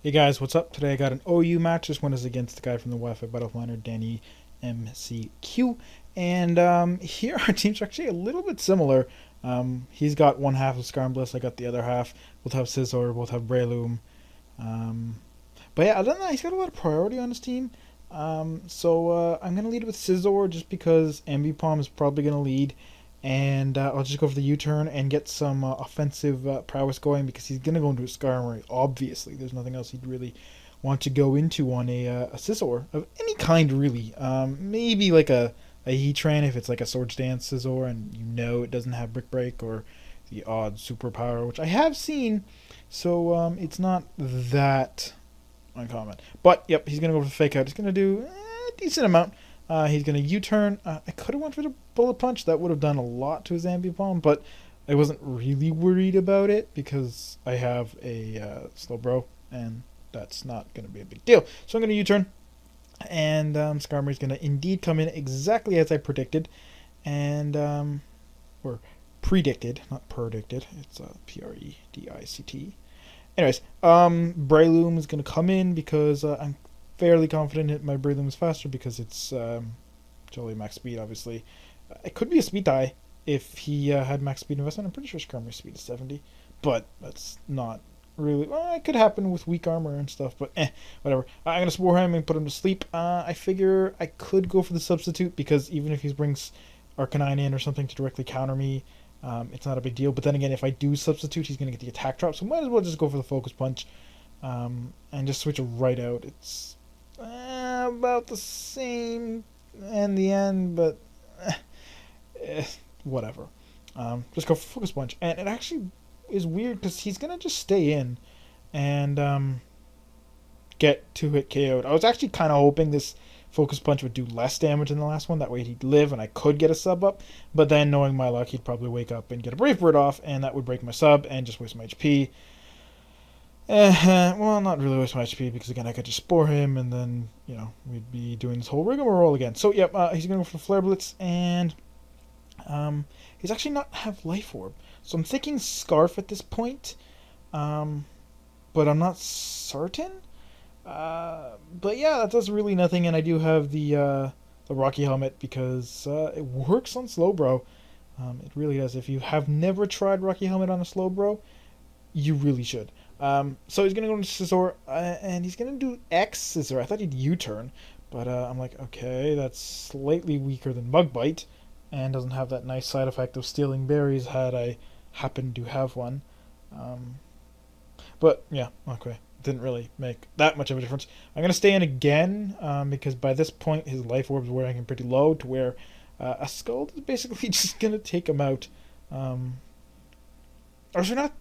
Hey guys, what's up? Today I got an OU match. This one is against the guy from the Wi-Fi Battle liner, dannymcq. And here our teams are actually a little bit similar. He's got one half of Skarmbliss, I got the other half. Both have Scizor, both have Breloom. Um, but yeah, other than that, he's got a lot of priority on his team. So I'm going to lead with Scizor just because Ambipom is probably going to lead. And I'll just go for the U-turn and get some offensive prowess going because he's going to go into a Skarmory, obviously. There's nothing else he'd really want to go into on a Scizor of any kind, really. Maybe like a Heatran if it's like a Swords Dance Scizor and you know it doesn't have Brick Break or the odd superpower, which I have seen. So it's not that uncommon. But, yep, he's going to go for the Fake Out. He's going to do a decent amount. He's going to U-turn. I could have went for the Bullet Punch. That would have done a lot to his Ambipom, but I wasn't really worried about it because I have a Slowbro, and that's not going to be a big deal. So I'm going to U-turn, and Skarmory's going to indeed come in exactly as I predicted, and or predicted, not predicted. It's Predict. Anyways, Breloom is going to come in because I'm fairly confident that my Breloom is faster because it's Jolly max speed, obviously. It could be a speed tie if he had max speed investment. I'm pretty sure Skarmory's speed is 70, but that's not really... Well, it could happen with weak armor and stuff, but whatever. I'm going to Spore him and put him to sleep. I figure I could go for the substitute because even if he brings Arcanine in or something to directly counter me, it's not a big deal. But then again, if I do substitute, he's going to get the attack drop, so might as well just go for the Focus Punch and just switch it right out. It's about the same in the end, but whatever. Just go for Focus Punch. And it actually is weird because he's going to just stay in and get 2-hit KO'd. I was actually kind of hoping this Focus Punch would do less damage than the last one. That way he'd live and I could get a sub up. But then, knowing my luck, he'd probably wake up and get a Brave Bird off, and that would break my sub and just waste my HP. Well, not really waste my HP because, again, I could just Spore him and then, you know, we'd be doing this whole rigmarole again. So, yep, he's going to go for the Flare Blitz, and he's actually not have Life Orb. So I'm thinking Scarf at this point, but I'm not certain. But yeah, that does really nothing, and I do have the Rocky Helmet because it works on Slowbro. It really does. If you have never tried Rocky Helmet on a Slowbro, you really should. So he's going to go into Scizor, and he's going to do X Scizor. I thought he'd U-turn, but I'm like, okay, that's slightly weaker than Bug Bite, and doesn't have that nice side effect of stealing berries had I happen to have one. But, yeah, okay. Didn't really make that much of a difference. I'm going to stay in again, because by this point his Life Orb is wearing him pretty low, to where a Scald is basically just going to take him out. Or is it not?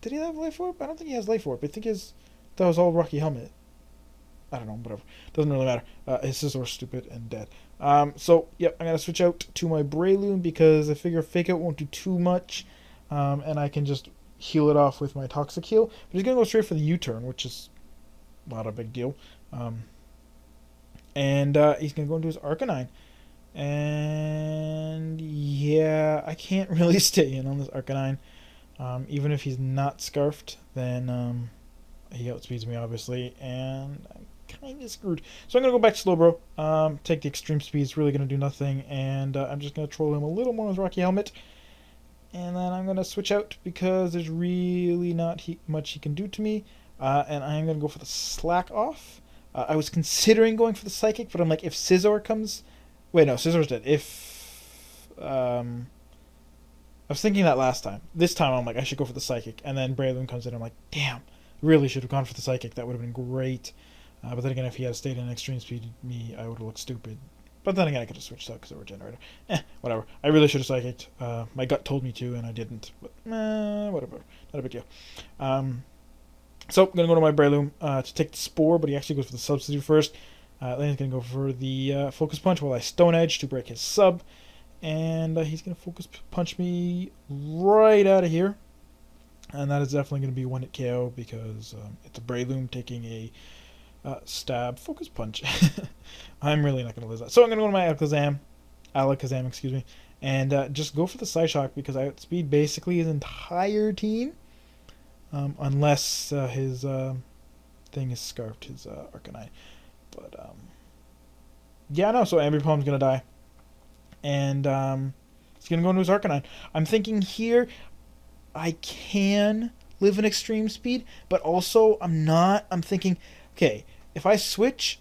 Did he have Life Orb? I don't think he has Life Orb. I think that was all Rocky Helmet. I don't know, whatever. Doesn't really matter. His Scizor's stupid and dead. So, yep, I'm going to switch out to my Breloom because I figure Fake Out won't do too much, and I can just heal it off with my Toxic Heal. But he's going to go straight for the U-turn, which is not a big deal. And he's going to go into his Arcanine. And yeah, I can't really stay in on this Arcanine. Even if he's not Scarfed, then he outspeeds me, obviously, and I'm kind of screwed. So I'm going to go back to Slowbro, take the Extreme Speed. It's really going to do nothing, and I'm just going to troll him a little more with Rocky Helmet. And then I'm going to switch out because there's really not much he can do to me. And I'm going to go for the Slack Off. I was considering going for the Psychic, but I'm like, if Scizor comes... Wait, no, Scizor's dead. If... I was thinking that last time. This time I'm like, I should go for the Psychic. And then Breloom comes in, I'm like, damn, really should have gone for the Psychic. That would have been great. But then again, if he had stayed in Extreme Speed, I would have looked stupid. But then again, I could have switched out because of Regenerator. Whatever. I really should have Psychicked. My gut told me to, and I didn't. But, whatever. Not a big deal. So, I'm going to go to my Breloom to take the Spore, but he actually goes for the Substitute first. Then he's going to go for the Focus Punch while I Stone Edge to break his sub. And he's going to Focus Punch me right out of here. And that is definitely going to be one hit KO because it's a Breloom taking a stab Focus Punch. I'm really not going to lose that. So I'm going to go to my Alakazam, excuse me, and just go for the Psyshock because I outspeed basically his entire team. Unless his thing is scarfed his Arcanine. But yeah, no. So Ambipom's gonna die, and he's gonna go into his Arcanine. I'm thinking here, I can live in extreme speed, but also I'm not. I'm thinking, okay, if I switch,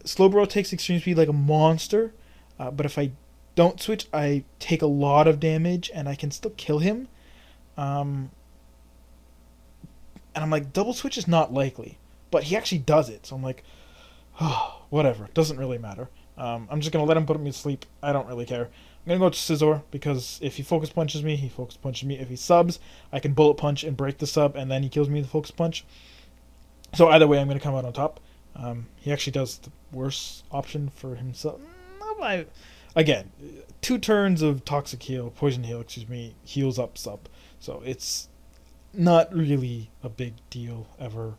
Slowbro takes extreme speed like a monster, but if I don't switch, I take a lot of damage and I can still kill him. And I'm like, double switch is not likely, but he actually does it. So I'm like, oh, whatever, doesn't really matter. I'm just gonna let him put me to sleep. I don't really care. I'm gonna go to Scizor because if he focus punches me, he focus punches me. If he subs, I can bullet punch and break the sub, and then he kills me with the focus punch. So either way, I'm gonna come out on top. He actually does the worst option for himself. Again, 2 turns of Toxic Heal, Poison Heal, heals up sub. So it's not really a big deal ever.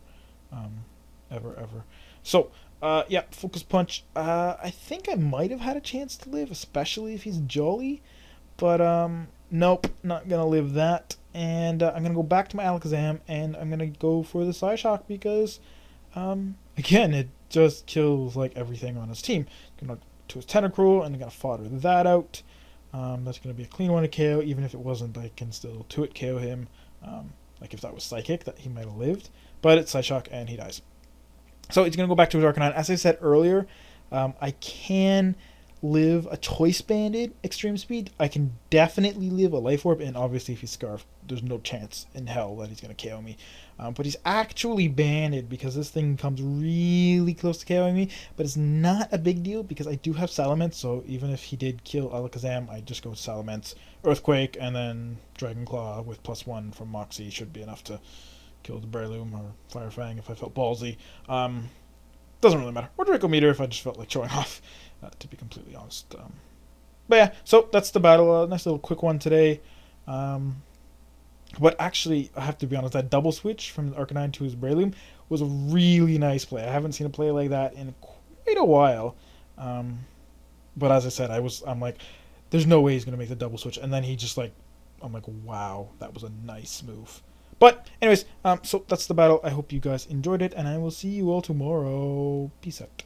Ever. So, yeah, Focus Punch. I think I might have had a chance to live, especially if he's Jolly. But, nope, not going to live that. And I'm going to go back to my Alakazam, and I'm going to go for the Psyshock because, again, it just kills, like, everything on his team. Going to his Tentacruel, and I'm going to fodder that out. That's going to be a clean one to KO. Even if it wasn't, I can still 2-hit KO him. Like, if that was Psychic, that he might have lived. But it's Psyshock, and he dies. So he's going to go back to his Arcanine. As I said earlier, I can live a Choice Banded Extreme Speed. I can definitely live a Life Orb, and obviously if he's Scarfed, there's no chance in hell that he's going to KO me. But he's actually banded because this thing comes really close to KOing me, but it's not a big deal because I do have Salamence, so even if he did kill Alakazam, I just go with Salamence, Earthquake, and then Dragon Claw with +1 from Moxie should be enough to kill the Breloom or Fire Fang if I felt ballsy. Doesn't really matter. Or Draco Meteor if I just felt like showing off, to be completely honest. But yeah, so that's the battle. Nice little quick one today. But actually, I have to be honest, that double switch from Arcanine to his Breloom was a really nice play. I haven't seen a play like that in quite a while. But as I said, I'm like, there's no way he's going to make the double switch. And then he just like, I'm like, wow, that was a nice move. But anyways, so that's the battle. I hope you guys enjoyed it, and I will see you all tomorrow. Peace out.